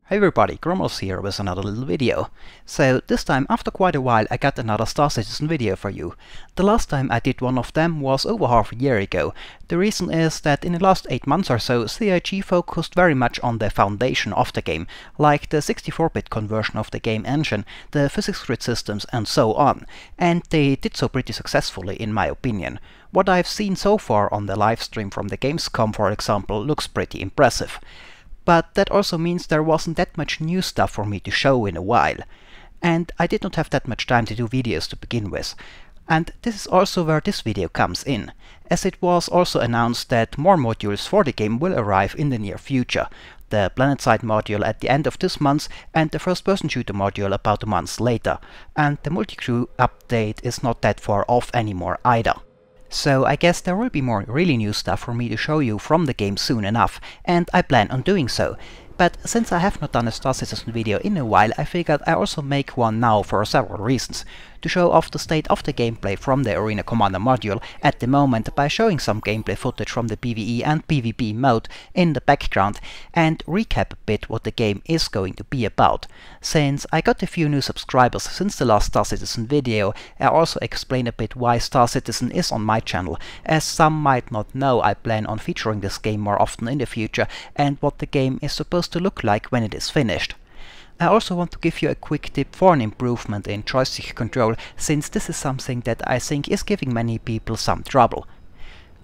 Hey everybody, Gromos here with another little video. So this time, after quite a while, I got another Starcitizen video for you. The last time I did one of them was over half a year ago. The reason is that in the last 8 months or so, CIG focused very much on the foundation of the game, like the 64-bit conversion of the game engine, the physics grid systems and so on. And they did so pretty successfully in my opinion. What I've seen so far on the livestream from the Gamescom, for example, looks pretty impressive. But that also means there wasn't that much new stuff for me to show in a while. And I did not have that much time to do videos to begin with. And this is also where this video comes in, as it was also announced that more modules for the game will arrive in the near future. The PlanetSide module at the end of this month and the first-person shooter module about a month later. And the multi-crew update is not that far off anymore either. So I guess there will be more really new stuff for me to show you from the game soon enough, and I plan on doing so. But since I have not done a Starcitizen video in a while, I figured I also make one now for several reasons. To show off the state of the gameplay from the Arena Commander module at the moment by showing some gameplay footage from the PvE and PvP mode in the background, and recap a bit what the game is going to be about. Since I got a few new subscribers since the last Starcitizen video, I also explain a bit why Starcitizen is on my channel. As some might not know, I plan on featuring this game more often in the future, and what the game is supposed to look like when it is finished. I also want to give you a quick tip for an improvement in joystick control, since this is something that I think is giving many people some trouble.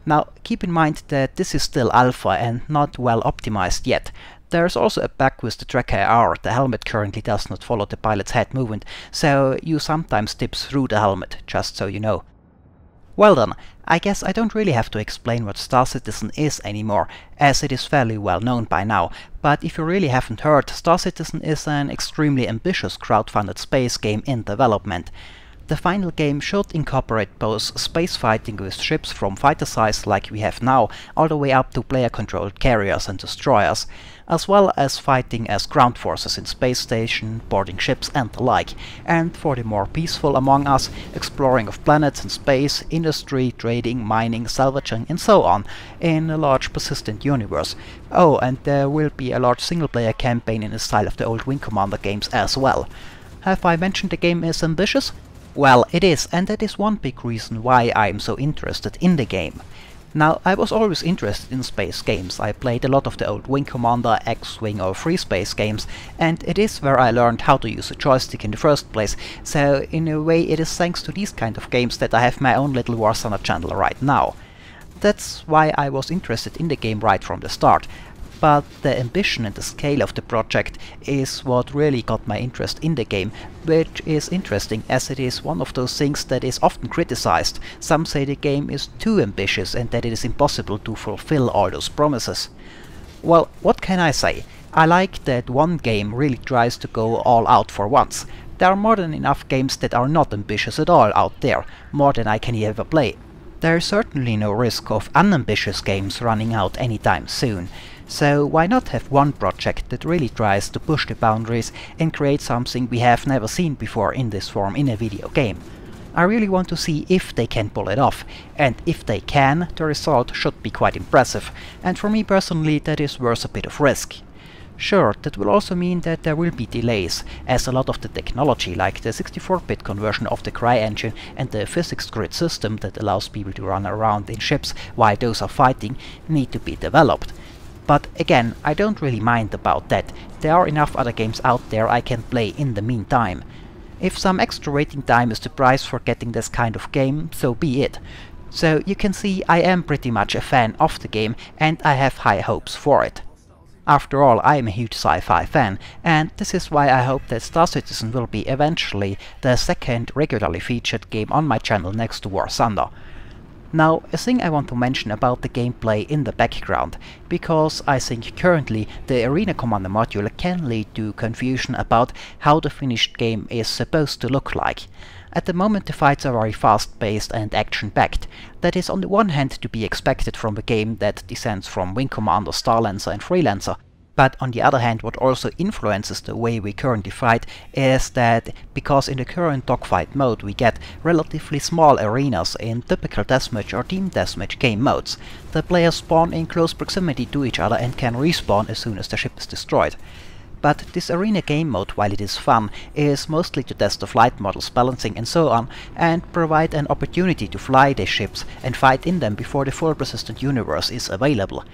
Now keep in mind that this is still alpha and not well optimized yet. There's also a bug with the track IR. The helmet currently does not follow the pilot's head movement, so you sometimes tip through the helmet, just so you know. Well then, I guess I don't really have to explain what Starcitizen is anymore, as it is fairly well known by now, but if you really haven't heard, Starcitizen is an extremely ambitious crowdfunded space game in development. The final game should incorporate both space fighting with ships from fighter size like we have now, all the way up to player-controlled carriers and destroyers, as well as fighting as ground forces in space station, boarding ships and the like, and for the more peaceful among us, exploring of planets and space, industry, trading, mining, salvaging and so on, in a large persistent universe. Oh, and there will be a large single-player campaign in the style of the old Wing Commander games as well. Have I mentioned the game is ambitious? Well, it is, and that is one big reason why I am so interested in the game. Now, I was always interested in space games. I played a lot of the old Wing Commander, X-Wing or Free Space games, and it is where I learned how to use a joystick in the first place, so in a way it is thanks to these kind of games that I have my own little War Thunder channel right now. That's why I was interested in the game right from the start. But the ambition and the scale of the project is what really got my interest in the game, which is interesting as it is one of those things that is often criticized. Some say the game is too ambitious and that it is impossible to fulfill all those promises. Well, what can I say? I like that one game really tries to go all out for once. There are more than enough games that are not ambitious at all out there, more than I can ever play. There is certainly no risk of unambitious games running out anytime soon. So why not have one project that really tries to push the boundaries and create something we have never seen before in this form in a video game? I really want to see if they can pull it off, and if they can, the result should be quite impressive, and for me personally that is worth a bit of risk. Sure, that will also mean that there will be delays, as a lot of the technology like the 64-bit conversion of the CryEngine and the physics grid system that allows people to run around in ships while those are fighting need to be developed. But again, I don't really mind about that. There are enough other games out there I can play in the meantime. If some extra waiting time is the price for getting this kind of game, so be it. So you can see I am pretty much a fan of the game and I have high hopes for it. After all, I am a huge sci-fi fan, and this is why I hope that Starcitizen will be eventually the second regularly featured game on my channel next to War Thunder. Now, a thing I want to mention about the gameplay in the background, because I think currently the Arena Commander module can lead to confusion about how the finished game is supposed to look like. At the moment the fights are very fast-paced and action-packed. That is on the one hand to be expected from a game that descends from Wing Commander, Starlancer and Freelancer. But on the other hand, what also influences the way we currently fight is that because in the current dogfight mode we get relatively small arenas in typical deathmatch or team deathmatch game modes. The players spawn in close proximity to each other and can respawn as soon as the ship is destroyed. But this arena game mode, while it is fun, is mostly to test the flight models, balancing and so on, and provide an opportunity to fly the ships and fight in them before the full persistent universe is available.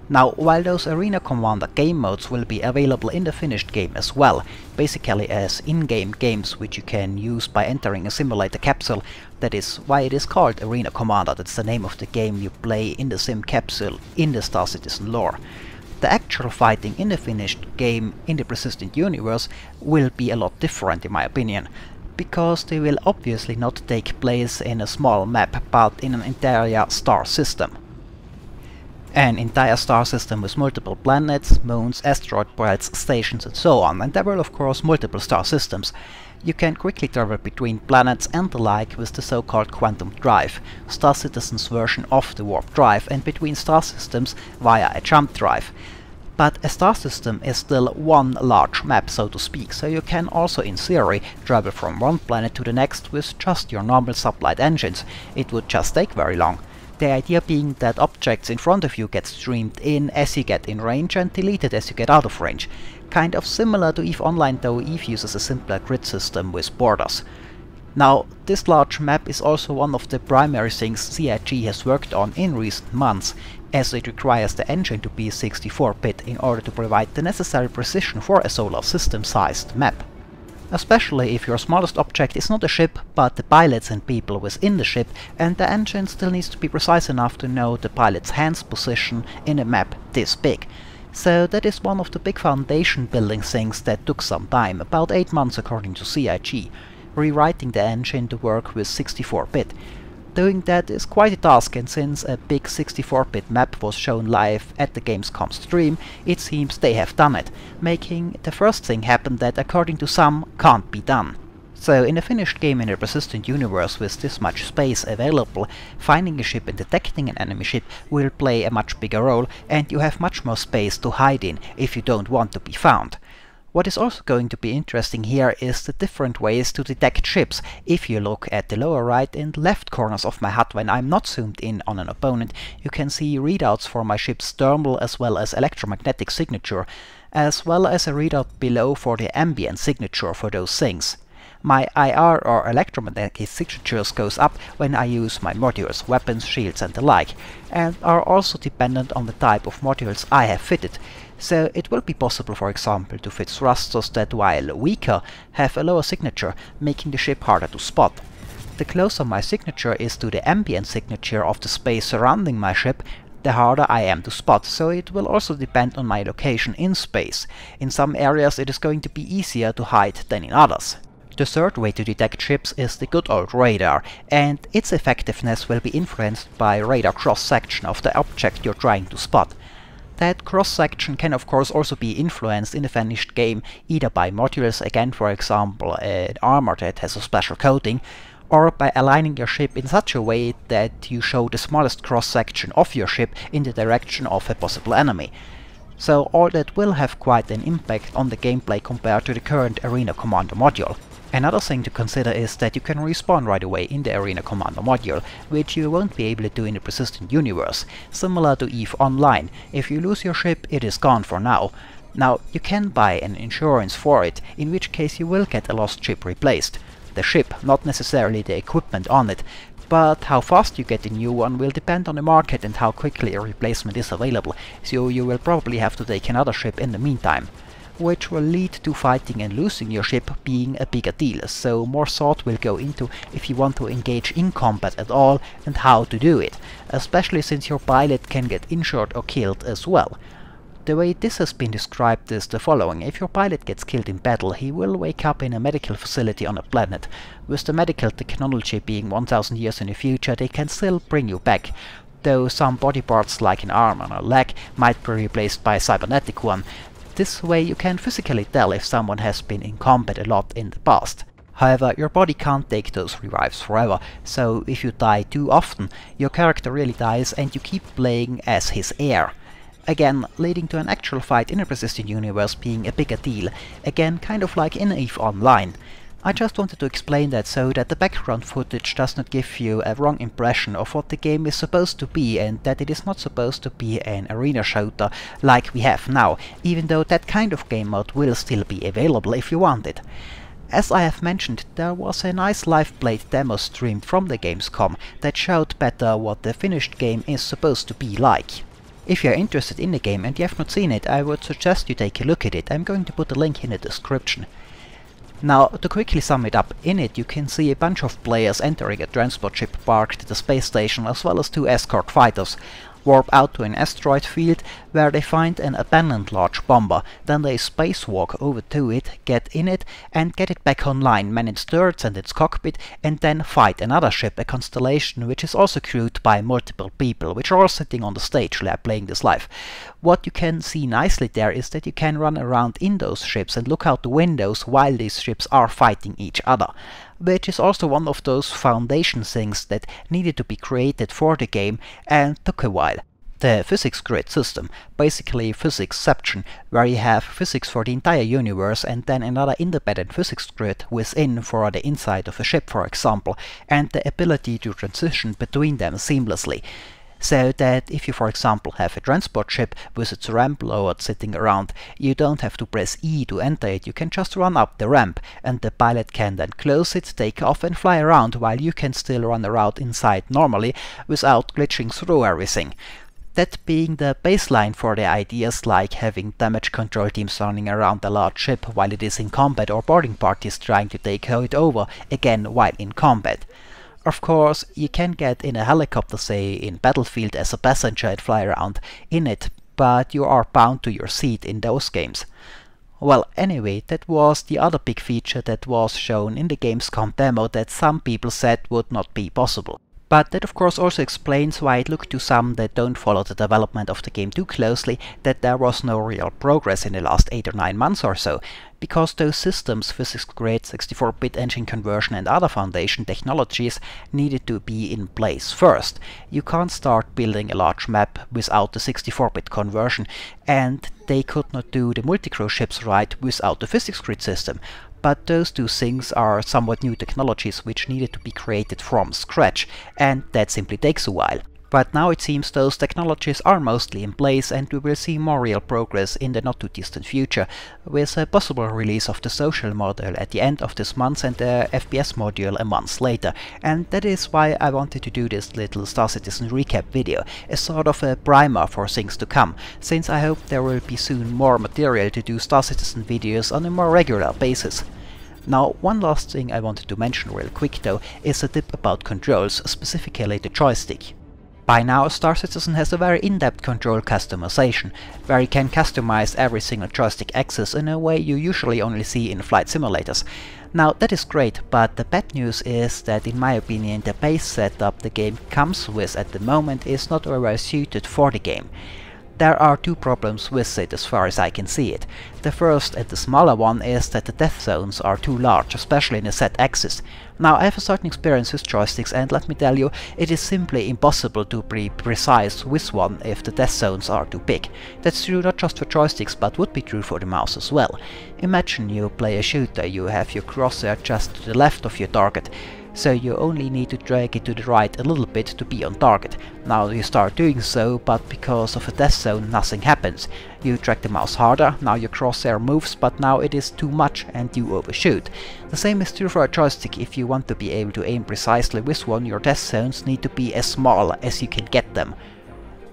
Now, while those Arena Commander game modes will be available in the finished game as well, basically as in-game games which you can use by entering a simulator capsule, that is why it is called Arena Commander, that's the name of the game you play in the sim capsule in the Starcitizen lore. The actual fighting in the finished game in the persistent universe will be a lot different in my opinion, because they will obviously not take place in a small map, but in an entire star system. An entire star system with multiple planets, moons, asteroid belts, stations and so on, and there will of course multiple star systems. You can quickly travel between planets and the like with the so-called quantum drive, Starcitizen's version of the warp drive, and between star systems via a jump drive. But a star system is still one large map, so to speak, so you can also in theory travel from one planet to the next with just your normal sublight engines. It would just take very long. The idea being that objects in front of you get streamed in as you get in range and deleted as you get out of range. Kind of similar to EVE Online, though EVE uses a simpler grid system with borders. Now, this large map is also one of the primary things CIG has worked on in recent months, as it requires the engine to be 64-bit in order to provide the necessary precision for a solar system-sized map. Especially if your smallest object is not a ship, but the pilots and people within the ship, and the engine still needs to be precise enough to know the pilot's hand's position in a map this big. So that is one of the big foundation building things that took some time, about 8 months according to CIG, rewriting the engine to work with 64-bit. Doing that is quite a task, and since a big 64-bit map was shown live at the Gamescom stream, it seems they have done it, making the first thing happen that according to some can't be done. So in a finished game in a persistent universe with this much space available, finding a ship and detecting an enemy ship will play a much bigger role, and you have much more space to hide in if you don't want to be found. What is also going to be interesting here is the different ways to detect ships. If you look at the lower right and left corners of my HUD when I'm not zoomed in on an opponent, you can see readouts for my ship's thermal as well as electromagnetic signature, as well as a readout below for the ambient signature for those things. My IR or electromagnetic signatures goes up when I use my modules, weapons, shields and the like, and are also dependent on the type of modules I have fitted. So it will be possible, for example, to fit thrusters that, while weaker, have a lower signature, making the ship harder to spot. The closer my signature is to the ambient signature of the space surrounding my ship, the harder I am to spot, so it will also depend on my location in space. In some areas it is going to be easier to hide than in others. The third way to detect ships is the good old radar, and its effectiveness will be influenced by radar cross-section of the object you're trying to spot. That cross-section can of course also be influenced in the finished game either by modules, again for example an armor that has a special coating, or by aligning your ship in such a way that you show the smallest cross-section of your ship in the direction of a possible enemy. So all that will have quite an impact on the gameplay compared to the current Arena Commander module. Another thing to consider is that you can respawn right away in the Arena Commander module, which you won't be able to do in the persistent universe, similar to EVE Online. If you lose your ship, it is gone for now. Now, you can buy an insurance for it, in which case you will get a lost ship replaced. The ship, not necessarily the equipment on it, but how fast you get a new one will depend on the market and how quickly a replacement is available, so you will probably have to take another ship in the meantime, which will lead to fighting and losing your ship being a bigger deal, so more thought will go into if you want to engage in combat at all and how to do it, especially since your pilot can get injured or killed as well. The way this has been described is the following: if your pilot gets killed in battle, he will wake up in a medical facility on a planet. With the medical technology being 1000 years in the future, they can still bring you back, though some body parts like an arm or a leg might be replaced by a cybernetic one. This way you can physically tell if someone has been in combat a lot in the past. However, your body can't take those revives forever, so if you die too often, your character really dies and you keep playing as his heir. Again, leading to an actual fight in a persistent universe being a bigger deal, again kind of like in EVE Online. I just wanted to explain that so that the background footage does not give you a wrong impression of what the game is supposed to be, and that it is not supposed to be an arena shooter like we have now, even though that kind of game mode will still be available if you want it. As I have mentioned, there was a nice live played demo stream from the Gamescom that showed better what the finished game is supposed to be like. If you are interested in the game and you have not seen it, I would suggest you take a look at it. I'm going to put a link in the description. Now, to quickly sum it up, in it you can see a bunch of players entering a transport ship parked at the space station, as well as 2 escort fighters, warp out to an asteroid field where they find an abandoned large bomber. Then they spacewalk over to it, get in it and get it back online, man its turrets and its cockpit, and then fight another ship, a constellation which is also crewed by multiple people, which are all sitting on the stage playing this live. What you can see nicely there is that you can run around in those ships and look out the windows while these ships are fighting each other, which is also one of those foundation things that needed to be created for the game and took a while. The physics grid system, basically physicsception, where you have physics for the entire universe and then another independent physics grid within for the inside of a ship, for example, and the ability to transition between them seamlessly. So that if you, for example, have a transport ship with its ramp lowered sitting around, you don't have to press E to enter it, you can just run up the ramp, and the pilot can then close it, take off and fly around, while you can still run around inside normally without glitching through everything. That being the baseline for the ideas like having damage control teams running around a large ship while it is in combat, or boarding parties trying to take it over again while in combat. Of course, you can get in a helicopter, say in Battlefield, as a passenger and fly around in it, but you are bound to your seat in those games. Well, anyway, that was the other big feature that was shown in the Gamescom demo that some people said would not be possible. But that of course also explains why it looked to some that don't follow the development of the game too closely that there was no real progress in the last 8 or 9 months or so, because those systems, physics grid, 64-bit engine conversion and other foundation technologies, needed to be in place first. You can't start building a large map without the 64-bit conversion, and they could not do the multi-crew ships right without the physics grid system. But those two things are somewhat new technologies which needed to be created from scratch, and that simply takes a while. But now it seems those technologies are mostly in place, and we will see more real progress in the not too distant future, with a possible release of the social module at the end of this month and the FPS module a month later. And that is why I wanted to do this little Starcitizen recap video, as sort of a primer for things to come, since I hope there will be soon more material to do Starcitizen videos on a more regular basis. Now, one last thing I wanted to mention real quick though is a tip about controls, specifically the joystick. By now, Starcitizen has a very in-depth control customization, where you can customize every single joystick axis in a way you usually only see in flight simulators. Now that is great, but the bad news is that in my opinion the base setup the game comes with at the moment is not very well suited for the game. There are two problems with it as far as I can see it. The first and the smaller one is that the death zones are too large, especially in the Z-axis. Now I have a certain experience with joysticks, and let me tell you, it is simply impossible to be precise with one if the death zones are too big. That's true not just for joysticks, but would be true for the mouse as well. Imagine you play a shooter, you have your crosshair just to the left of your target, so you only need to drag it to the right a little bit to be on target. Now you start doing so, but because of a death zone nothing happens. You drag the mouse harder, now your crosshair moves, but now it is too much and you overshoot. The same is true for a joystick. If you want to be able to aim precisely with one, your death zones need to be as small as you can get them.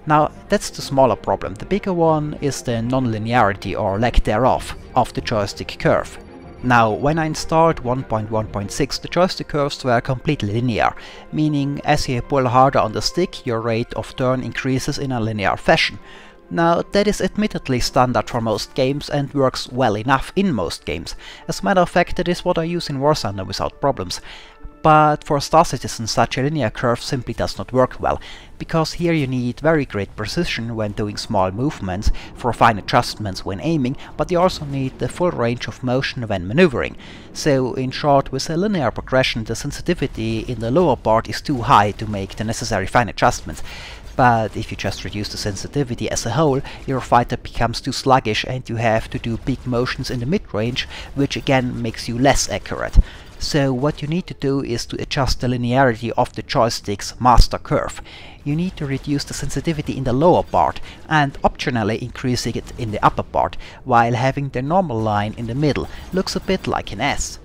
Now that's the smaller problem. The bigger one is the non-linearity or lack thereof of the joystick curve. Now, when I installed 1.1.6, the joystick curves were completely linear, meaning as you pull harder on the stick, your rate of turn increases in a linear fashion. Now, that is admittedly standard for most games and works well enough in most games. As a matter of fact, that is what I use in War Thunder without problems. But for Starcitizen such a linear curve simply does not work well, because here you need very great precision when doing small movements, for fine adjustments when aiming, but you also need the full range of motion when maneuvering. So in short, with a linear progression the sensitivity in the lower part is too high to make the necessary fine adjustments. But if you just reduce the sensitivity as a whole, your fighter becomes too sluggish and you have to do big motions in the mid-range, which again makes you less accurate. So what you need to do is to adjust the linearity of the joystick's master curve. You need to reduce the sensitivity in the lower part and optionally increasing it in the upper part, while having the normal line in the middle looks a bit like an S.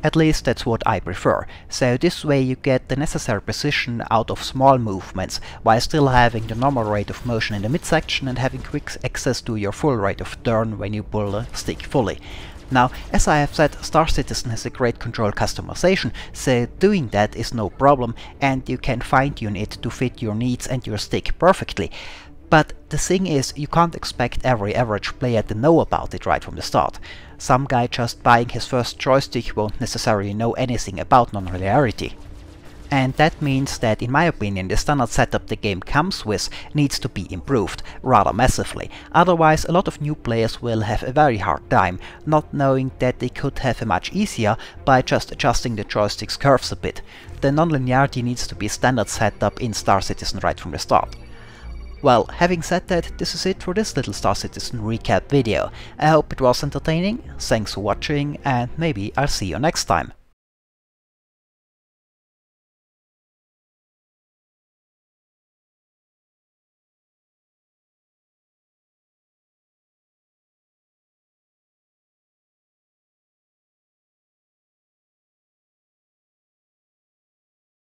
At least that's what I prefer, so this way you get the necessary precision out of small movements, while still having the normal rate of motion in the midsection and having quick access to your full rate of turn when you pull the stick fully. Now, as I have said, Starcitizen has a great control customization, so doing that is no problem and you can fine-tune it to fit your needs and your stick perfectly. But the thing is, you can't expect every average player to know about it right from the start. Some guy just buying his first joystick won't necessarily know anything about non-linearity. And that means that, in my opinion, the standard setup the game comes with needs to be improved, rather massively. Otherwise, a lot of new players will have a very hard time, not knowing that they could have it much easier by just adjusting the joystick's curves a bit. The non-linearity needs to be standard setup in Starcitizen right from the start. Well, having said that, this is it for this little Starcitizen recap video. I hope it was entertaining, thanks for watching, and maybe I'll see you next time.